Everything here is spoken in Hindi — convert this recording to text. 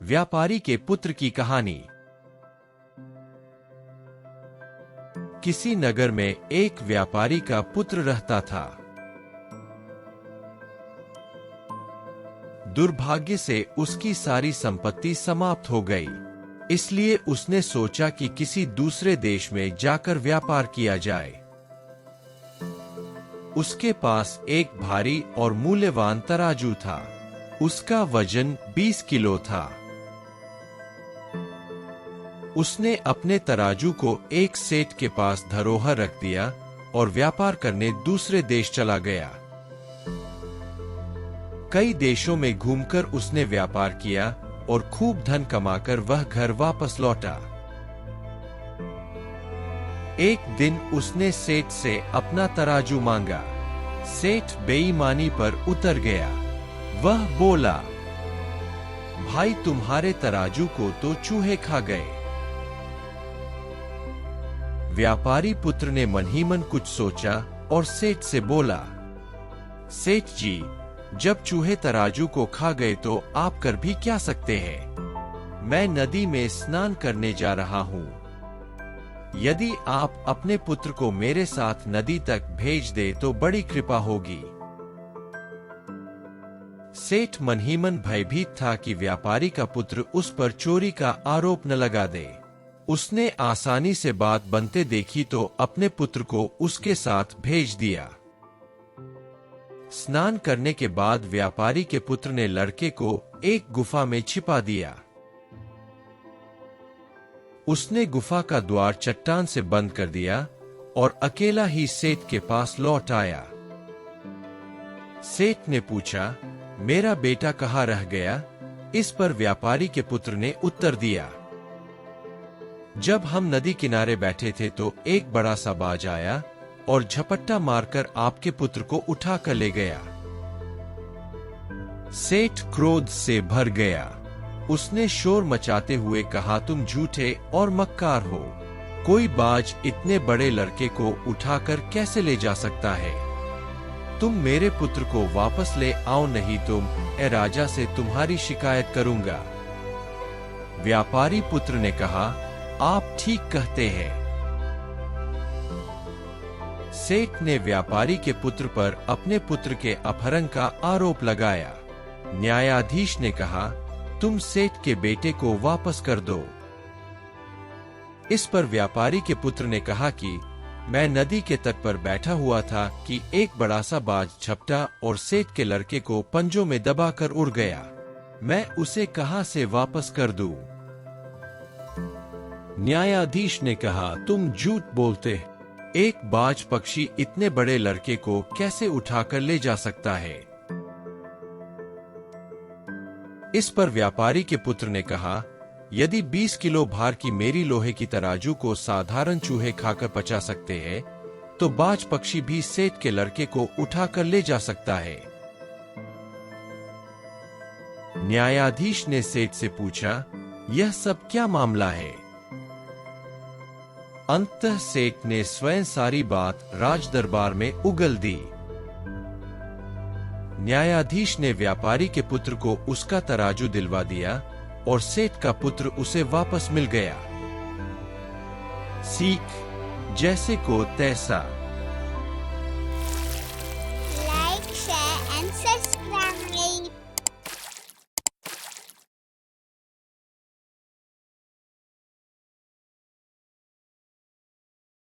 व्यापारी के पुत्र की कहानी। किसी नगर में एक व्यापारी का पुत्र रहता था। दुर्भाग्य से उसकी सारी संपत्ति समाप्त हो गई, इसलिए उसने सोचा कि किसी दूसरे देश में जाकर व्यापार किया जाए। उसके पास एक भारी और मूल्यवान तराजू था। उसका वजन 20 किलो था। उसने अपने तराजू को एक सेठ के पास धरोहर रख दिया और व्यापार करने दूसरे देश चला गया। कई देशों में घूमकर उसने व्यापार किया और खूब धन कमाकर वह घर वापस लौटा। एक दिन उसने सेठ से अपना तराजू मांगा। सेठ बेईमानी पर उतर गया। वह बोला, भाई तुम्हारे तराजू को तो चूहे खा गए। व्यापारी पुत्र ने मन ही मन कुछ सोचा और सेठ से बोला, सेठ जी, जब चूहे तराजू को खा गए तो आप कर भी क्या सकते हैं? मैं नदी में स्नान करने जा रहा हूं। यदि आप अपने पुत्र को मेरे साथ नदी तक भेज दे तो बड़ी कृपा होगी। सेठ मन ही मन भयभीत था कि व्यापारी का पुत्र उस पर चोरी का आरोप न लगा दे। उसने आसानी से बात बनते देखी तो अपने पुत्र को उसके साथ भेज दिया। स्नान करने के बाद व्यापारी के पुत्र ने लड़के को एक गुफा में छिपा दिया। उसने गुफा का द्वार चट्टान से बंद कर दिया और अकेला ही सेठ के पास लौट आया। सेठ ने पूछा, मेरा बेटा कहाँ रह गया? इस पर व्यापारी के पुत्र ने उत्तर दिया, जब हम नदी किनारे बैठे थे तो एक बड़ा सा बाज आया और झपट्टा मारकर आपके पुत्र को उठा कर ले गया। सेठ क्रोध से भर गया। उसने शोर मचाते हुए कहा, तुम झूठे और मक्कार हो। कोई बाज इतने बड़े लड़के को उठाकर कैसे ले जा सकता है? तुम मेरे पुत्र को वापस ले आओ, नहीं तो मैं राजा से तुम्हारी शिकायत करूंगा। व्यापारी पुत्र ने कहा, आप ठीक कहते हैं। सेठ ने व्यापारी के पुत्र पर अपने पुत्र के अपहरण का आरोप लगाया। न्यायाधीश ने कहा, तुम सेठ के बेटे को वापस कर दो। इस पर व्यापारी के पुत्र ने कहा कि मैं नदी के तट पर बैठा हुआ था कि एक बड़ा सा बाज झपटा और सेठ के लड़के को पंजों में दबाकर उड़ गया। मैं उसे कहां से वापस कर दूं? न्यायाधीश ने कहा, तुम झूठ बोलते। एक बाज पक्षी इतने बड़े लड़के को कैसे उठाकर ले जा सकता है? इस पर व्यापारी के पुत्र ने कहा, यदि 20 किलो भार की मेरी लोहे की तराजू को साधारण चूहे खाकर पचा सकते हैं, तो बाज पक्षी भी सेठ के लड़के को उठाकर ले जा सकता है। न्यायाधीश ने सेठ से पूछा, यह सब क्या मामला है? अंततः सेठ ने स्वयं सारी बात राज दरबार में उगल दी। न्यायाधीश ने व्यापारी के पुत्र को उसका तराजू दिलवा दिया और सेठ का पुत्र उसे वापस मिल गया। सीख, जैसे को तैसा।